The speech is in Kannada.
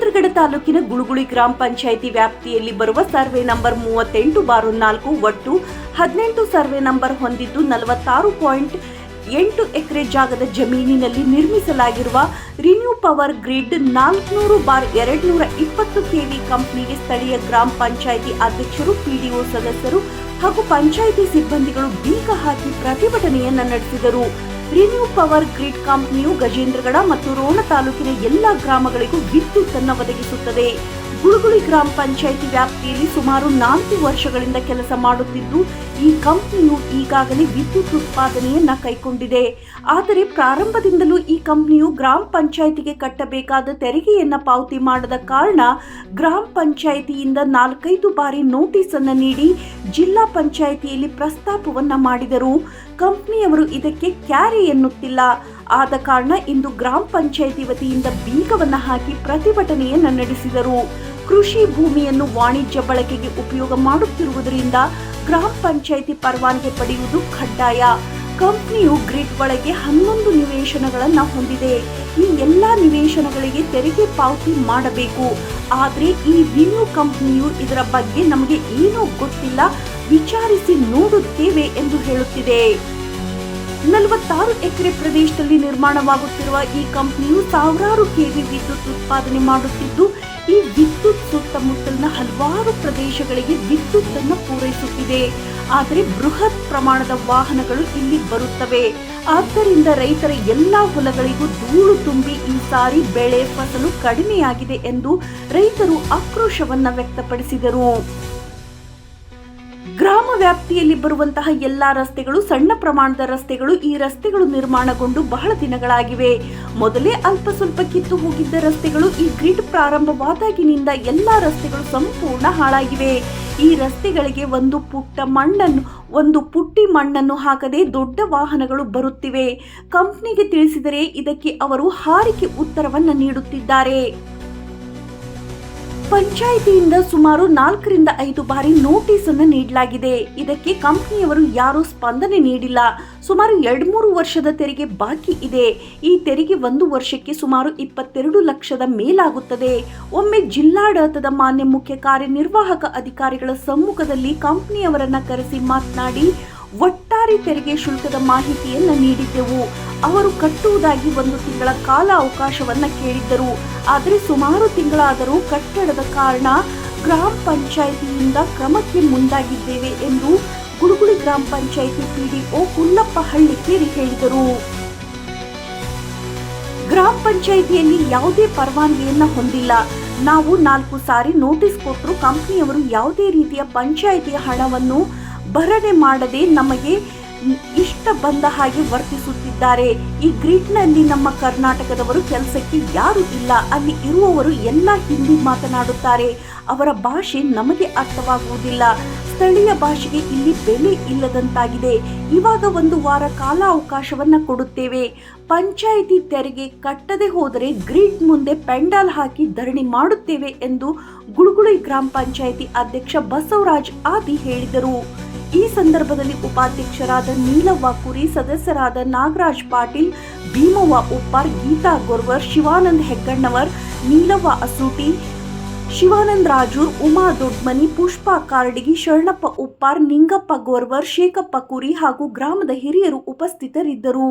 ಗಜೇಂದ್ರಗಡ ತಾಲೂಕಿನ ಗುಳುಗುಳಿ ಗ್ರಾಮ ಪಂಚಾಯಿತಿ ವ್ಯಾಪ್ತಿಯಲ್ಲಿ ಬರುವ ಸರ್ವೆ ನಂಬರ್ 38/4 ಒಟ್ಟು 18 ಸರ್ವೆ ನಂಬರ್ ಹೊಂದಿದ್ದು 46.8 ಎಕರೆ ಜಾಗದ ಜಮೀನಿನಲ್ಲಿ ನಿರ್ಮಿಸಲಾಗಿರುವ ರಿನ್ಯೂ ಪವರ್ ಗ್ರಿಡ್ 400/220 ಕೆವಿ ಕಂಪನಿಗೆ ಸ್ಥಳೀಯ ಗ್ರಾಮ ಪಂಚಾಯಿತಿ ಅಧ್ಯಕ್ಷರು, ಪಿಡಿಒ ಸದಸ್ಯರು ಹಾಗೂ ಪಂಚಾಯಿತಿ ಸಿಬ್ಬಂದಿಗಳು ಬೀಗ ಹಾಕಿ ಪ್ರತಿಭಟನೆಯನ್ನ ನಡೆಸಿದರು. ರಿನ್ಯೂ ಪವರ್ ಗ್ರಿಡ್ ಕಂಪನಿಯು ಗಜೇಂದ್ರಗಡ ಮತ್ತು ರೋಣ ತಾಲೂಕಿನ ಎಲ್ಲಾ ಗ್ರಾಮಗಳಿಗೂ ವಿದ್ಯುತ್ ಅನ್ನು ಒದಗಿಸುತ್ತದೆ. ಗುಳುಗುಳಿ ಗ್ರಾಮ ಪಂಚಾಯಿತಿ ವ್ಯಾಪ್ತಿಯಲ್ಲಿ ಸುಮಾರು 4 ವರ್ಷಗಳಿಂದ ಕೆಲಸ ಮಾಡುತ್ತಿದ್ದು, ಈ ಕಂಪನಿಯು ಈಗಾಗಲೇ ವಿದ್ಯುತ್ ಉತ್ಪಾದನೆಯನ್ನ ಕೈಗೊಂಡಿದೆ. ಆದರೆ ಪ್ರಾರಂಭದಿಂದಲೂ ಈ ಕಂಪನಿಯು ಗ್ರಾಮ ಪಂಚಾಯಿತಿಗೆ ಕಟ್ಟಬೇಕಾದ ತೆರಿಗೆಯನ್ನ ಪಾವತಿ ಮಾಡದ ಕಾರಣ ಗ್ರಾಮ ಪಂಚಾಯಿತಿಯಿಂದ 4-5 ಬಾರಿ ನೋಟಿಸ್ ಅನ್ನು ನೀಡಿ ಜಿಲ್ಲಾ ಪಂಚಾಯಿತಿಯಲ್ಲಿ ಪ್ರಸ್ತಾಪವನ್ನ ಮಾಡಿದರು. ಕಂಪನಿಯವರು ಇದಕ್ಕೆ ಕ್ಯಾರೆ ಎನ್ನುತ್ತಿಲ್ಲ. ಆದ ಕಾರಣ ಇಂದು ಗ್ರಾಮ ಪಂಚಾಯಿತಿ ವತಿಯಿಂದ ಬೀಗವನ್ನ ಹಾಕಿ ಪ್ರತಿಭಟನೆಯನ್ನ ನಡೆಸಿದರು. ಕೃಷಿ ಭೂಮಿಯನ್ನು ವಾಣಿಜ್ಯ ಬಳಕೆಗೆ ಉಪಯೋಗ ಮಾಡುತ್ತಿರುವುದರಿಂದ ಗ್ರಾಮ ಪಂಚಾಯಿತಿ ಪರವಾನಗಿ ಪಡೆಯುವುದು ಕಡ್ಡಾಯ. ಕಂಪನಿಯು ಗ್ರಿಡ್ ಒಳಗೆ 11 ನಿವೇಶನಗಳನ್ನು ಹೊಂದಿದೆ. ಈ ಎಲ್ಲಾ ನಿವೇಶನಗಳಿಗೆ ತೆರಿಗೆ ಪಾವತಿ ಮಾಡಬೇಕು. ಆದರೆ ಈ ರಿನ್ಯೂ ಕಂಪನಿಯು ಇದರ ಬಗ್ಗೆ ನಮಗೆ ಏನೂ ಗೊತ್ತಿಲ್ಲ, ವಿಚಾರಿಸಿ ನೋಡುತ್ತೇವೆ ಎಂದು ಹೇಳುತ್ತಿದೆ. 46 ಎಕರೆ ಪ್ರದೇಶದಲ್ಲಿ ನಿರ್ಮಾಣವಾಗುತ್ತಿರುವ ಈ ಕಂಪನಿಯು ಸಾವಿರಾರು ಕೆವಿ ವಿದ್ಯುತ್ ಉತ್ಪಾದನೆ ಮಾಡುತ್ತಿದ್ದು, ಈ ವಿದ್ಯುತ್ ಸುತ್ತಮುತ್ತಲಿನ ಹಲವಾರು ಪ್ರದೇಶಗಳಿಗೆ ವಿದ್ಯುತ್ ಅನ್ನು ಪೂರೈಸುತ್ತಿದೆ. ಆದರೆ ಬೃಹತ್ ಪ್ರಮಾಣದ ವಾಹನಗಳು ಇಲ್ಲಿ ಬರುತ್ತವೆ. ಆದ್ದರಿಂದ ರೈತರ ಎಲ್ಲಾ ಹೊಲಗಳಿಗೂ ಧೂಳು ತುಂಬಿ ಈ ಸಾರಿ ಬೆಳೆ ಫಸಲು ಕಡಿಮೆಯಾಗಿದೆ ಎಂದು ರೈತರು ಆಕ್ರೋಶವನ್ನ ವ್ಯಕ್ತಪಡಿಸಿದರು. ಗ್ರಾಮ ವ್ಯಾಪ್ತಿಯಲ್ಲಿ ಬರುವಂತಹ ಎಲ್ಲಾ ರಸ್ತೆಗಳು ಸಣ್ಣ ಪ್ರಮಾಣದ ರಸ್ತೆಗಳು. ಈ ರಸ್ತೆಗಳು ನಿರ್ಮಾಣಗೊಂಡು ಬಹಳ ದಿನಗಳಾಗಿವೆ. ಮೊದಲೇ ಅಲ್ಪ ಸ್ವಲ್ಪ ಕಿತ್ತು ಹೋಗಿದ್ದ ರಸ್ತೆಗಳು ಈ ಗ್ರಿಡ್ ಪ್ರಾರಂಭವಾದಾಗಿನಿಂದ ಎಲ್ಲಾ ರಸ್ತೆಗಳು ಸಂಪೂರ್ಣ ಹಾಳಾಗಿವೆ. ಈ ರಸ್ತೆಗಳಿಗೆ ಒಂದು ಪುಟ್ಟಿ ಮಣ್ಣನ್ನು ಹಾಕದೆ ದೊಡ್ಡ ವಾಹನಗಳು ಬರುತ್ತಿವೆ. ಕಂಪನಿಗೆ ತಿಳಿಸಿದರೆ ಇದಕ್ಕೆ ಅವರು ಹಾರಿಕೆ ಉತ್ತರವನ್ನ ನೀಡುತ್ತಿದ್ದಾರೆ. ಪಂಚಾಯಿತಿಯಿಂದ ಸುಮಾರು 4-5 ಬಾರಿ ನೋಟಿಸ್ ಅನ್ನು ನೀಡಲಾಗಿದೆ. ಇದಕ್ಕೆ ಕಂಪನಿಯವರು ಯಾರೂ ಸ್ಪಂದನೆ ನೀಡಿಲ್ಲ. ಸುಮಾರು 2-3 ವರ್ಷದ ತೆರಿಗೆ ಬಾಕಿ ಇದೆ. ಈ ತೆರಿಗೆ ಒಂದು ವರ್ಷಕ್ಕೆ ಸುಮಾರು 22 ಲಕ್ಷದ ಮೇಲಾಗುತ್ತದೆ. ಒಮ್ಮೆ ಜಿಲ್ಲಾಡಳಿತದ ಮಾನ್ಯ ಮುಖ್ಯ ಕಾರ್ಯನಿರ್ವಾಹಕ ಅಧಿಕಾರಿಗಳ ಸಮ್ಮುಖದಲ್ಲಿ ಕಂಪನಿಯವರನ್ನ ಕರೆಸಿ ಮಾತನಾಡಿ ಒಟ್ಟಾರೆ ತೆರಿಗೆ ಶುಲ್ಕದ ಮಾಹಿತಿಯನ್ನ ನೀಡಿದ್ದೆವು. ಅವರು ಕಟ್ಟುವುದಾಗಿ 1 ತಿಂಗಳ ಕಾಲ ಅವಕಾಶವನ್ನ ಕೇಳಿದ್ದರು. ಆದರೆ ಸುಮಾರು ತಿಂಗಳಾದರೂ ಕಟ್ಟಡದ ಕಾರಣ ಗ್ರಾಮ ಪಂಚಾಯಿತಿಯಿಂದ ಕ್ರಮಕ್ಕೆ ಮುಂದಾಗಿದ್ದೇವೆ ಎಂದು ಗುಳುಗುಳಿ ಗ್ರಾಮ ಪಂಚಾಯಿತಿ ಪಿಡಿಒ ಹುಲ್ಲಪ್ಪ ಹಳ್ಳಿಕೇರಿ ಹೇಳಿದರು. ಗ್ರಾಮ ಪಂಚಾಯಿತಿಯಲ್ಲಿ ಯಾವುದೇ ಪರವಾನಗಿಯನ್ನ ಹೊಂದಿಲ್ಲ. ನಾವು 4 ಸಾರಿ ನೋಟಿಸ್ ಕೊಟ್ಟರು. ಕಂಪನಿಯವರು ಯಾವುದೇ ರೀತಿಯ ಪಂಚಾಯಿತಿಯ ಹಣವನ್ನು ಭರಣೆ ಮಾಡದೆ ನಮಗೆ ಇಷ್ಟ ಬಂದ ಹಾಗೆ ವರ್ತಿಸುತ್ತಿದ್ದಾರೆ. ಈ ಗ್ರಿಡ್ನಲ್ಲಿ ನಮ್ಮ ಕರ್ನಾಟಕದವರು ಕೆಲಸಕ್ಕೆ ಯಾರು ಇಲ್ಲ. ಅಲ್ಲಿ ಇರುವವರು ಎಲ್ಲ ಹಿಂದಿ ಮಾತನಾಡುತ್ತಾರೆ. ಅವರ ಭಾಷೆ ನಮಗೆ ಅರ್ಥವಾಗುವುದಿಲ್ಲ. ಸ್ಥಳೀಯ ಭಾಷೆಗೆ ಇಲ್ಲಿ ಬೆಲೆ ಇಲ್ಲದಂತಾಗಿದೆ. ಇವಾಗ 1 ವಾರ ಕಾಲ ಅವಕಾಶವನ್ನ ಕೊಡುತ್ತೇವೆ. ಪಂಚಾಯಿತಿ ತೆರಿಗೆ ಕಟ್ಟದೆ ಹೋದರೆ ಗ್ರಿಡ್ ಮುಂದೆ ಪೆಂಡಾಲ್ ಹಾಕಿ ಧರಣಿ ಮಾಡುತ್ತೇವೆ ಎಂದು ಗುಳುಗುಳಿ ಗ್ರಾಮ ಪಂಚಾಯಿತಿ ಅಧ್ಯಕ್ಷ ಬಸವರಾಜ್ ಆದಿ ಹೇಳಿದರು. ಈ ಸಂದರ್ಭದಲ್ಲಿ ಉಪಾಧ್ಯಕ್ಷರಾದ ನೀಲವ್ವ ಕುರಿ, ಸದಸ್ಯರಾದ ನಾಗರಾಜ್ ಪಾಟೀಲ್, ಭೀಮವ್ವ ಉಪ್ಪಾರ್, ಗೀತಾ ಗೊರ್ವರ್, ಶಿವಾನಂದ್ ಹೆಗ್ಗಣ್ಣವರ್, ನೀಲವ್ವ ಅಸೂಟಿ, ಶಿವಾನಂದ್ ರಾಜೂರ್, ಉಮಾ ದೊಡ್ಮನಿ, ಪುಷ್ಪಾ ಕಾರ್ಡಿಗಿ, ಶರಣಪ್ಪ ಉಪ್ಪಾರ್, ನಿಂಗಪ್ಪ ಗೊರ್ವರ್, ಶೇಖಪ್ಪ ಕುರಿ ಹಾಗೂ ಗ್ರಾಮದ ಹಿರಿಯರು ಉಪಸ್ಥಿತರಿದ್ದರು.